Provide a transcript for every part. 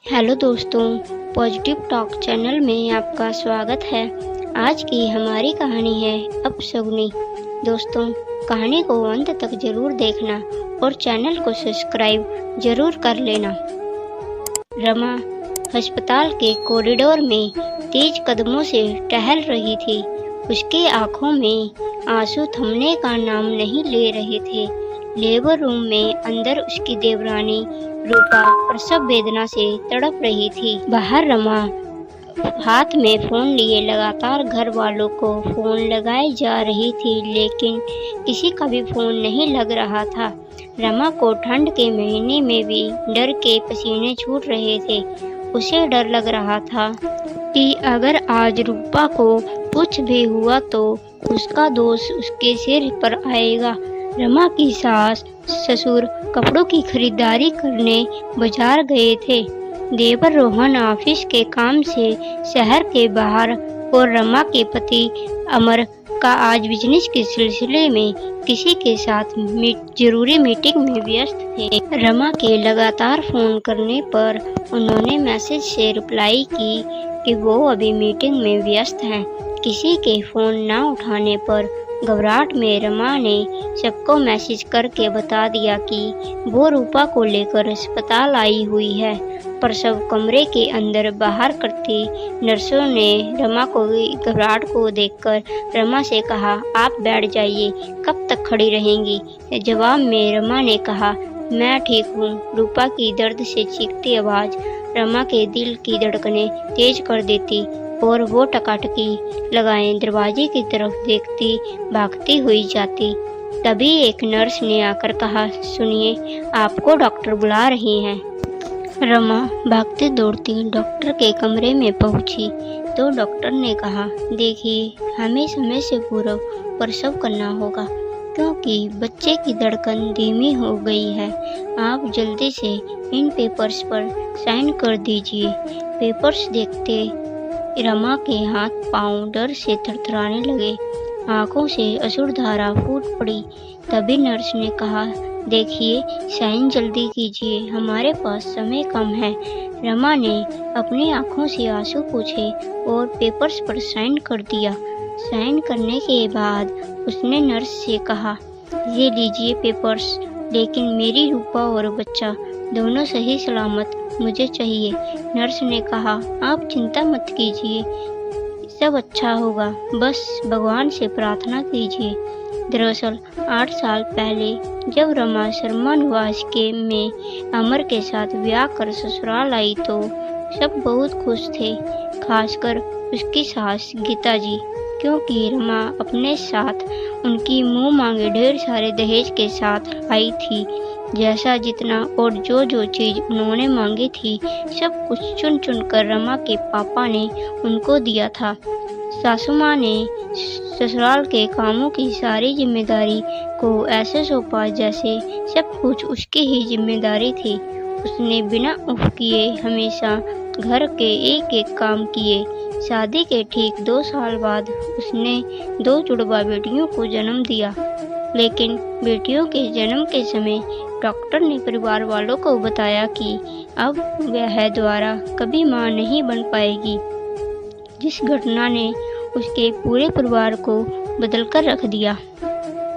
Hello दोस्तों, positive talk channel में आपका स्वागत है। आज की हमारी कहानी है अपशगुनी। दोस्तों, कहानी को अंत तक जरूर देखना और चैनल को सब्सक्राइब जरूर कर लेना। रमा अस्पताल के कॉरिडोर में तेज कदमों से टहल रही थी। उसके आंखों में आंसू थमने का नाम नहीं ले रहे थे। लेबर रूम में अंदर उसकी देवरानी रूपा प्रसव वेदना से तड़प रही थी। बाहर रमा हाथ में फोन लिए लगातार घर वालों को फोन लगाए जा रही थी, लेकिन किसी का भी फोन नहीं लग रहा था। रमा को ठंड के महीने में भी डर के पसीने छूट रहे थे। उसे डर लग रहा था कि अगर आज रूपा को कुछ भी हुआ तो उसका दोष उसके सिर पर आएगा। रमा की सास ससुर कपड़ों की खरीदारी करने बाजार गए थे। देवर रोहन ऑफिस के काम से शहर के बाहर और रमा के पति अमर का आज बिजनेस के सिलसिले में किसी के साथ जरूरी मीटिंग में व्यस्त थे। रमा के लगातार फोन करने पर उन्होंने मैसेज से रिप्लाई की कि वो अभी मीटिंग में व्यस्त हैं। किसी के फोन ना उठाने पर घबराहट में रमा ने सबको मैसेज करके बता दिया कि वो रूपा को लेकर अस्पताल आई हुई है। प्रसव कमरे के अंदर बाहर करती नर्सों ने रमा को घबराहट को देखकर रमा से कहा, आप बैठ जाइए, कब तक खड़ी रहेंगी। जवाब में रमा ने कहा, मैं ठीक हूँ। रूपा की दर्द से चीखती आवाज़ रमा के दिल की धड़कनें तेज कर देती और वो टकाटकी लगाए दरवाजे की तरफ देखती भागती हुई जाती। तभी एक नर्स ने आकर कहा, सुनिए, आपको डॉक्टर बुला रही हैं। रमा भागती दौड़ती डॉक्टर के कमरे में पहुंची तो डॉक्टर ने कहा, देखिए, हमें समय से पूर्व प्रसव करना होगा क्योंकि बच्चे की धड़कन धीमी हो गई है। आप जल्दी से इन पेपर्स पर साइन कर दीजिए। पेपर्स देखते रमा के हाथ पांव डर से थरथराने लगे, आंखों से अश्रुधारा फूट पड़ी। तभी नर्स ने कहा, देखिए, साइन जल्दी कीजिए, हमारे पास समय कम है। रमा ने अपनी आंखों से आंसू पोंछे और पेपर्स पर साइन कर दिया। साइन करने के बाद उसने नर्स से कहा, ये लीजिए पेपर्स, लेकिन मेरी रूपा और बच्चा दोनों सही सलामत मुझे चाहिए। नर्स ने कहा, आप चिंता मत कीजिए, सब अच्छा होगा, बस भगवान से प्रार्थना कीजिए। दरअसल 8 साल पहले जब रमा शर्मा निवास में अमर के साथ ब्याह कर ससुराल आई तो सब बहुत खुश थे, खासकर उसकी सास गीता जी, क्योंकि रमा अपने साथ उनकी मुंह मांगे ढेर सारे दहेज के साथ आई थी। जैसा जितना और जो चीज़ उन्होंने मांगी थी सब कुछ चुन चुन कर रमा के पापा ने उनको दिया था। सासू माँ ने ससुराल के कामों की सारी जिम्मेदारी को ऐसे सौंपा जैसे सब कुछ उसकी ही जिम्मेदारी थी। उसने बिना उफ किए हमेशा घर के एक एक काम किए। शादी के ठीक 2 साल बाद उसने 2 जुड़वा बेटियों को जन्म दिया, लेकिन बेटियों के जन्म के समय डॉक्टर ने परिवार वालों को बताया कि अब वह दोबारा कभी मां नहीं बन पाएगी, जिस घटना ने उसके पूरे परिवार को बदलकर रख दिया।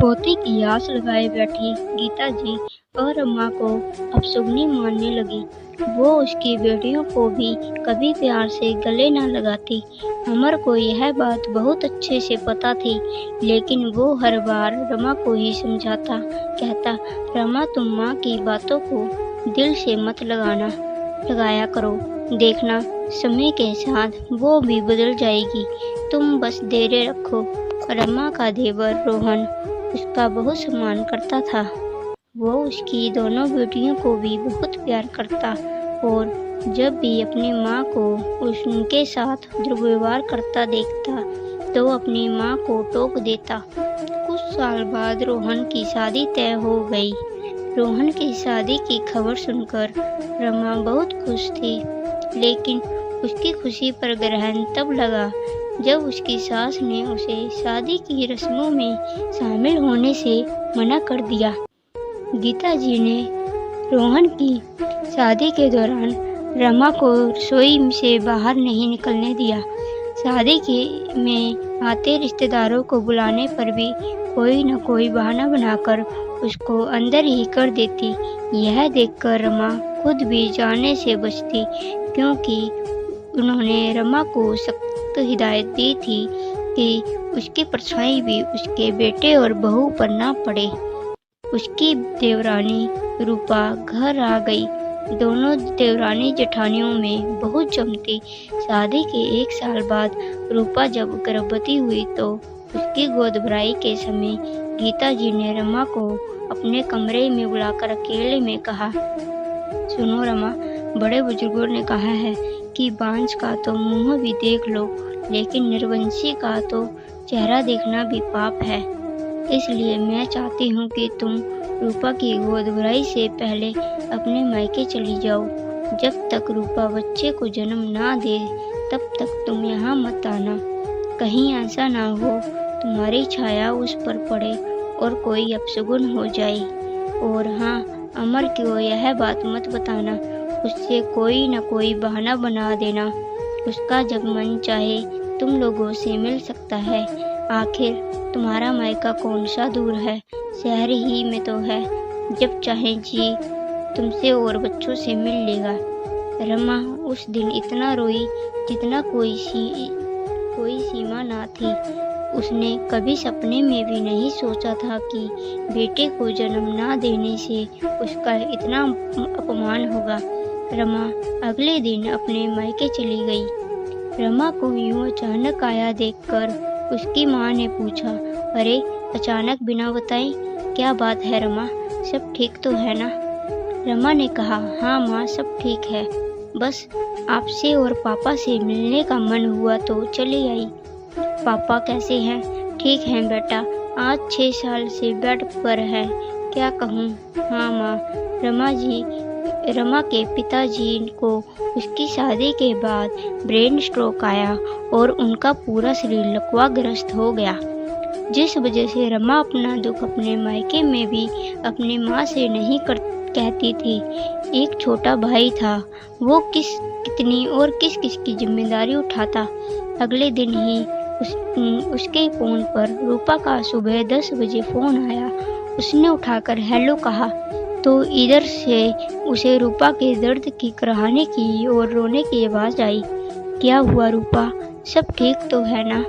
पोती की आस लगाए बैठी गीता जी और अम्मा को अपशगुनी मानने लगी। वो उसकी बेटियों को भी कभी प्यार से गले न लगाती। अमर को यह बात बहुत अच्छे से पता थी, लेकिन वो हर बार रमा को ही समझाता, कहता, रमा, तुम माँ की बातों को दिल से मत लगाया करो, देखना समय के साथ वो भी बदल जाएगी, तुम बस धैर्य रखो। रमा का देवर रोहन उसका बहुत सम्मान करता था। वो उसकी दोनों बेटियों को भी बहुत प्यार करता और जब भी अपनी माँ को उनके साथ दुर्व्यवहार करता देखता तो अपनी माँ को टोक देता। कुछ साल बाद रोहन की शादी तय हो गई। रोहन की शादी की खबर सुनकर रमा बहुत खुश थी, लेकिन उसकी खुशी पर ग्रहण तब लगा जब उसकी सास ने उसे शादी की रस्मों में शामिल होने से मना कर दिया। गीता जी ने रोहन की शादी के दौरान रमा को रसोई से बाहर नहीं निकलने दिया। शादी के में आते रिश्तेदारों को बुलाने पर भी कोई न कोई बहाना बनाकर उसको अंदर ही कर देती। यह देखकर रमा खुद भी जाने से बचती, क्योंकि उन्होंने रमा को सख्त हिदायत दी थी कि उसकी परछाई भी उसके बेटे और बहू पर ना पड़े। उसकी देवरानी रूपा घर आ गई। दोनों देवरानी जेठानियों में बहुत जमती। शादी के 1 साल बाद रूपा जब गर्भवती हुई तो उसकी गोद भराई के समय गीता जी ने रमा को अपने कमरे में बुलाकर अकेले में कहा, सुनो रमा, बड़े बुजुर्गों ने कहा है कि बांझ का तो मुंह भी देख लो, लेकिन निर्वंशी का तो चेहरा देखना भी पाप है। इसलिए मैं चाहती हूँ कि तुम रूपा की गोद भराई से पहले अपने मायके चली जाओ। जब तक रूपा बच्चे को जन्म ना दे तब तक तुम यहाँ मत आना। कहीं ऐसा ना हो तुम्हारी छाया उस पर पड़े और कोई अपशगुन हो जाए। और हाँ, अमर को यह बात मत बताना, उससे कोई न कोई बहाना बना देना। उसका जब मन चाहे तुम लोगों से मिल सकता है। आखिर तुम्हारा मायका कौन सा दूर है, शहर ही में तो है। जब चाहे जी तुमसे और बच्चों से मिल लेगा। रमा उस दिन इतना रोई जितना कोई सीमा ना थी। उसने कभी सपने में भी नहीं सोचा था कि बेटे को जन्म ना देने से उसका इतना अपमान होगा। रमा अगले दिन अपने मायके चली गई। रमा को यूं अचानक आया देखकर उसकी माँ ने पूछा, अरे अचानक बिना बताए क्या बात है रमा, सब ठीक तो है ना? रमा ने कहा, हाँ माँ, सब ठीक है, बस आपसे और पापा से मिलने का मन हुआ तो चली आई। पापा कैसे हैं? ठीक हैं बेटा, आज 6 साल से बेड पर है, क्या कहूँ। हाँ माँ। रमा के पिताजी को उसकी शादी के बाद ब्रेन स्ट्रोक आया और उनका पूरा शरीर लकवाग्रस्त हो गया, जिस वजह से रमा अपना दुख अपने मायके में भी अपनी माँ से नहीं कहती थी। एक छोटा भाई था, वो कितनी और किस की जिम्मेदारी उठाता। अगले दिन ही उसके फ़ोन पर रूपा का सुबह 10 बजे फ़ोन आया। उसने उठाकर हेलो कहा तो इधर से उसे रूपा के दर्द की कराहने की और रोने की आवाज़ आई। क्या हुआ रूपा, सब ठीक तो है ना?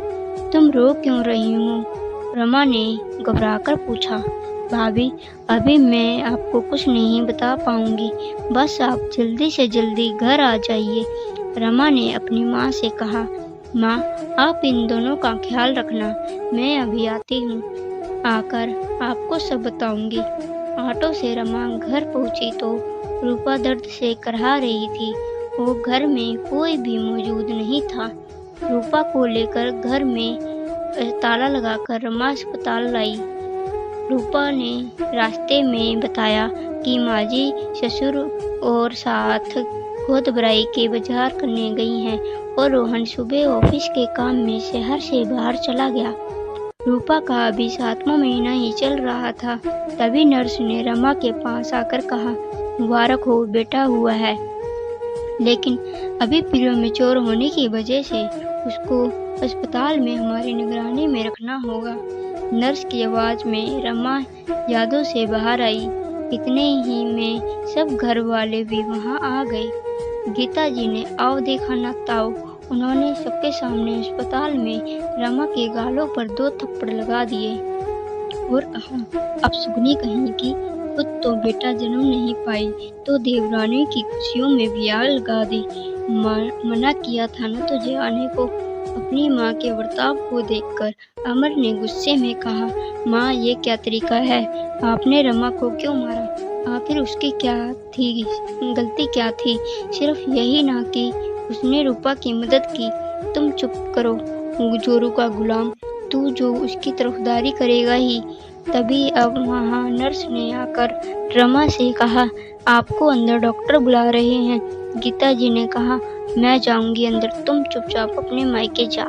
तुम रो क्यों रही हो? रमा ने घबराकर पूछा। भाभी, अभी मैं आपको कुछ नहीं बता पाऊंगी, बस आप जल्दी से जल्दी घर आ जाइए। रमा ने अपनी माँ से कहा, माँ आप इन दोनों का ख्याल रखना, मैं अभी आती हूँ, आकर आपको सब बताऊंगी। ऑटो से रमा घर पहुँची तो रूपा दर्द से कराह रही थी। वो घर में कोई भी मौजूद नहीं था। रूपा को लेकर घर में ताला लगाकर रमा अस्पताल लाई। रूपा ने रास्ते में बताया कि माजी, ससुर और साथ गोद भराई के बाजार करने गई हैं और रोहन सुबह ऑफिस के काम में शहर से बाहर चला गया। रूपा का अभी 7वां महीना ही चल रहा था। तभी नर्स ने रमा के पास आकर कहा, मुबारक हो, बेटा हुआ है, लेकिन अभी प्रीमेच्योर होने की वजह से उसको अस्पताल में हमारी निगरानी में रखना होगा। नर्स की आवाज़ में रमा यादों से बाहर आई। इतने ही में सब घर वाले भी वहां आ गए। गीता जी ने आओ देखा ना ताओ, उन्होंने सबके सामने अस्पताल में रमा के गालों पर 2 थप्पड़ लगा दिए और कहा, अब सुगनी कहीं की, खुद तो बेटा जन्म नहीं पाई तो देवरानी की खुशियों में भी आग लगा दी। मना किया था ना तुझे आने को। अपनी माँ के बर्ताव को देखकर अमर ने गुस्से में कहा, माँ ये क्या तरीका है, आपने रमा को क्यों मारा? आखिर उसकी क्या थी, गलती क्या थी? सिर्फ यही ना कि उसने रूपा की मदद की। तुम चुप करो जोरू का गुलाम, तू जो उसकी तरफदारी करेगा ही। तभी अब वहाँ नर्स ने आकर रमा से कहा, आपको अंदर डॉक्टर बुला रहे हैं। गीता जी ने कहा, मैं जाऊंगी अंदर, तुम चुपचाप अपने मायके जा।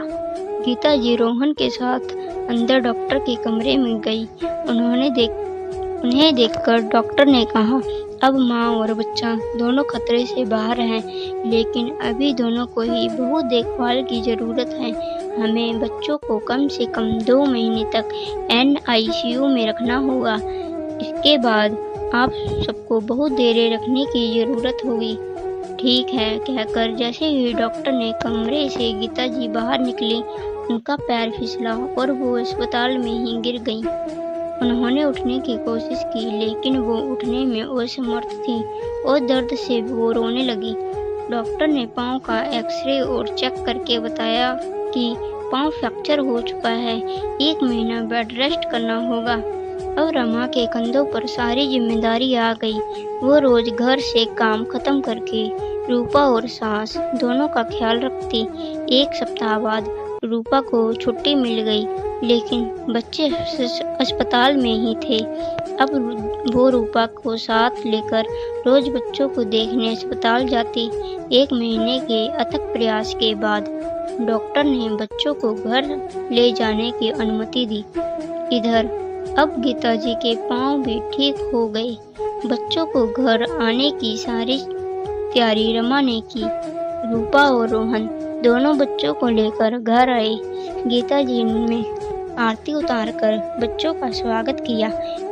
गीता जी रोहन के साथ अंदर डॉक्टर के कमरे में गई। उन्हें देखकर डॉक्टर ने कहा, अब माँ और बच्चा दोनों खतरे से बाहर हैं, लेकिन अभी दोनों को ही बहुत देखभाल की ज़रूरत है। हमें बच्चों को कम से कम 2 महीने तक NICU में रखना होगा। इसके बाद आप सबको बहुत देर रखने की ज़रूरत होगी। ठीक है कहकर जैसे ही डॉक्टर ने कमरे से गीता जी बाहर निकली, उनका पैर फिसला और वो अस्पताल में ही गिर गईं। उन्होंने उठने की कोशिश की, लेकिन वो उठने में असमर्थ थी और दर्द से वो रोने लगी। डॉक्टर ने पाँव का एक्सरे और चेक करके बताया कि पाँव फ्रैक्चर हो चुका है, 1 महीना बेड रेस्ट करना होगा। अब रमा के कंधों पर सारी जिम्मेदारी आ गई। वो रोज घर से काम खत्म करके रूपा और सास दोनों का ख्याल रखती। 1 सप्ताह बाद रूपा को छुट्टी मिल गई, लेकिन बच्चे अस्पताल में ही थे। अब वो रूपा को साथ लेकर रोज बच्चों को देखने अस्पताल जाती। 1 महीने के अथक प्रयास के बाद डॉक्टर ने बच्चों को घर ले जाने की अनुमति दी। इधर अब गीता जी के पाँव भी ठीक हो गए। बच्चों को घर आने की सारी तैयारी रमा ने की। रूपा और रोहन दोनों बच्चों को लेकर घर आए। गीता जी ने आरती उतारकर बच्चों का स्वागत किया।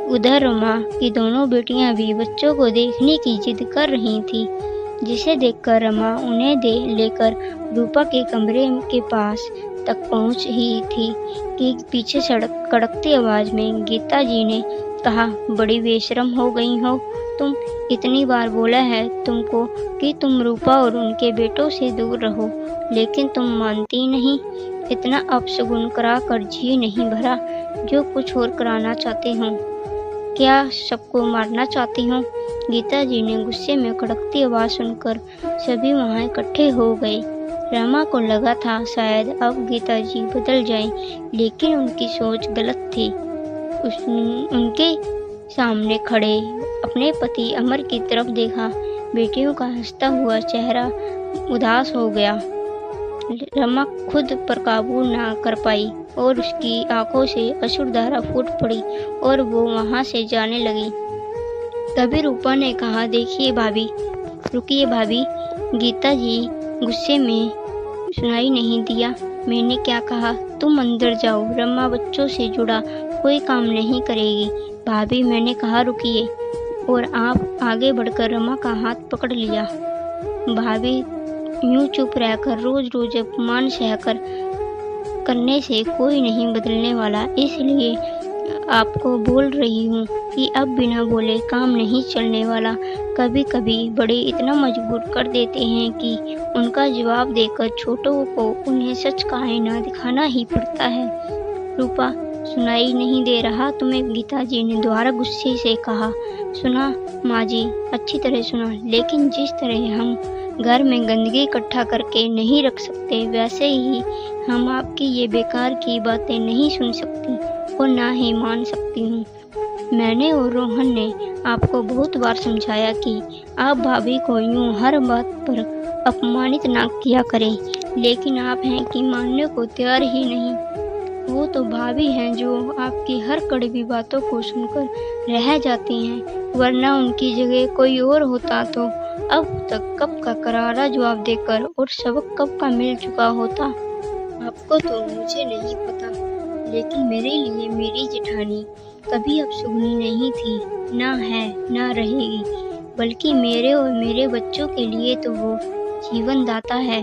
उधर रमा की दोनों बेटियां भी बच्चों को देखने की जिद कर रही थी, जिसे देखकर रमा उन्हें लेकर रूपा के कमरे के पास तक पहुंच ही थी कि पीछे सड़क कड़कती आवाज में गीता जी ने कहा, बड़ी बेशरम हो गई हो तुम। इतनी बार बोला है तुमको कि तुम रूपा और उनके बेटों से दूर रहो, लेकिन तुम मानती नहीं। इतना अपशगुन करा कर जी नहीं भरा जो कुछ और कराना चाहते हो। क्या सबको मारना चाहती हो? गीता जी ने गुस्से में कड़कती आवाज सुनकर सभी वहां इकट्ठे हो गए। रमा को लगा था शायद अब गीता जी बदल जाएं, लेकिन उनकी सोच गलत थी। उनके सामने खड़े अपने पति अमर की तरफ देखा। बेटियों का हंसता हुआ चेहरा उदास हो गया। रमा खुद पर काबू ना कर पाई और उसकी आंखों से अश्रुधारा फूट पड़ी और वो वहां से जाने लगी। तभी रूपा ने कहा, देखिए भाभी, रुकिए भाभी। गीता जी गुस्से में सुनाई नहीं दिया। मैंने क्या कहा? तुम अंदर जाओ। रमा बच्चों से जुड़ा कोई काम नहीं करेगी। भाभी, मैंने कहा रुकिए। और आप आगे बढ़कर रमा का हाथ पकड़ लिया। भाभी, यूं चुप रहकर रोज रोज अपमान सहकर करने से कोई नहीं बदलने वाला, इसलिए आपको बोल रही हूँ कि अब बिना बोले काम नहीं चलने वाला। कभी कभी बड़े इतना मजबूर कर देते हैं कि उनका जवाब देकर छोटों को उन्हें सच का आईना दिखाना ही पड़ता है। रूपा, सुनाई नहीं दे रहा तुम्हें? गीता जी ने दोबारा गुस्से से कहा। सुना माँ जी, अच्छी तरह सुना, लेकिन जिस तरह हम घर में गंदगी इकट्ठा करके नहीं रख सकते, वैसे ही हम आपकी ये बेकार की बातें नहीं सुन सकती और ना ही मान सकती हूँ। मैंने और रोहन ने आपको बहुत बार समझाया कि आप भाभी को यूं हर बात पर अपमानित ना किया करें, लेकिन आप हैं कि मानने को तैयार ही नहीं। वो तो भाभी हैं जो आपकी हर कड़वी बातों को सुनकर रह जाती हैं, वरना उनकी जगह कोई और होता तो अब तक कब का करारा जवाब देकर और सबक कब का मिल चुका होता। आपको तो मुझे नहीं पता, लेकिन मेरे लिए मेरी जेठानी कभी अपशगुनी नहीं थी, ना है ना रहेगी, बल्कि मेरे और मेरे बच्चों के लिए तो वो जीवन दाता है।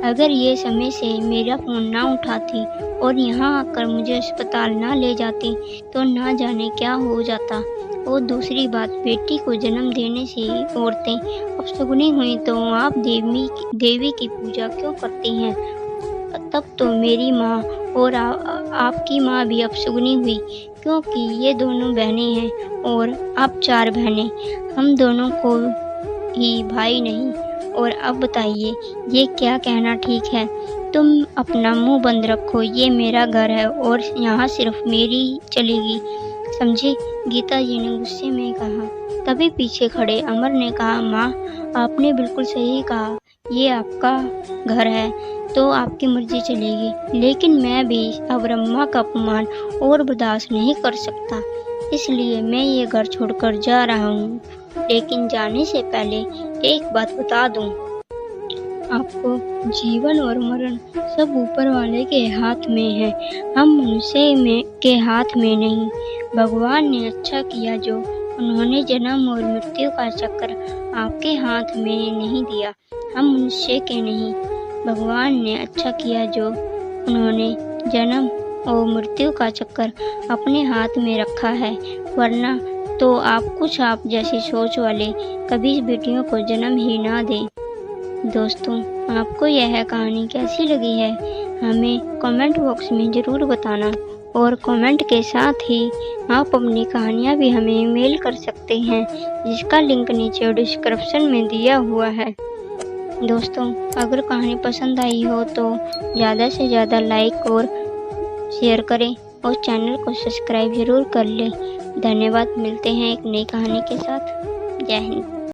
अगर ये समय से मेरा फ़ोन ना उठाती और यहाँ आकर मुझे अस्पताल ना ले जाती तो ना जाने क्या हो जाता। और दूसरी बात, बेटी को जन्म देने से औरतें अपशगुनी हुई तो आप देवी की पूजा क्यों करती हैं? तब तो मेरी माँ और आपकी माँ भी अपशगुनी हुई, क्योंकि ये दोनों बहनें हैं और आप 4 बहनें, हम दोनों को ही भाई नहीं। और अब बताइए, ये क्या कहना ठीक है? तुम अपना मुंह बंद रखो, ये मेरा घर है और यहाँ सिर्फ मेरी चलेगी, समझे? गीता जी ने गुस्से में कहा। तभी पीछे खड़े अमर ने कहा, माँ, आपने बिल्कुल सही कहा, ये आपका घर है तो आपकी मर्जी चलेगी, लेकिन मैं भी अब रमा का अपमान और बर्दाश्त नहीं कर सकता, इसलिए मैं ये घर छोड़कर जा रहा हूँ। लेकिन जाने से पहले एक बात बता दूं, आपको जीवन और मरण सब ऊपर वाले के हाथ में है, हम मनुष्य के हाथ में नहीं। भगवान ने अच्छा किया जो उन्होंने जन्म और मृत्यु का चक्र आपके हाथ में नहीं दिया, हम मनुष्य के नहीं। भगवान ने अच्छा किया जो उन्होंने जन्म और मृत्यु का चक्कर अपने हाथ में रखा है, वरना तो आप जैसी सोच वाले कभी इस बेटियों को जन्म ही ना दें। दोस्तों, आपको यह कहानी कैसी लगी है हमें कमेंट बॉक्स में ज़रूर बताना, और कमेंट के साथ ही आप अपनी कहानियाँ भी हमें ईमेल कर सकते हैं, जिसका लिंक नीचे डिस्क्रिप्शन में दिया हुआ है। दोस्तों, अगर कहानी पसंद आई हो तो ज़्यादा से ज़्यादा लाइक और शेयर करें और चैनल को सब्सक्राइब ज़रूर कर लें। धन्यवाद। मिलते हैं एक नई कहानी के साथ। जय हिंद।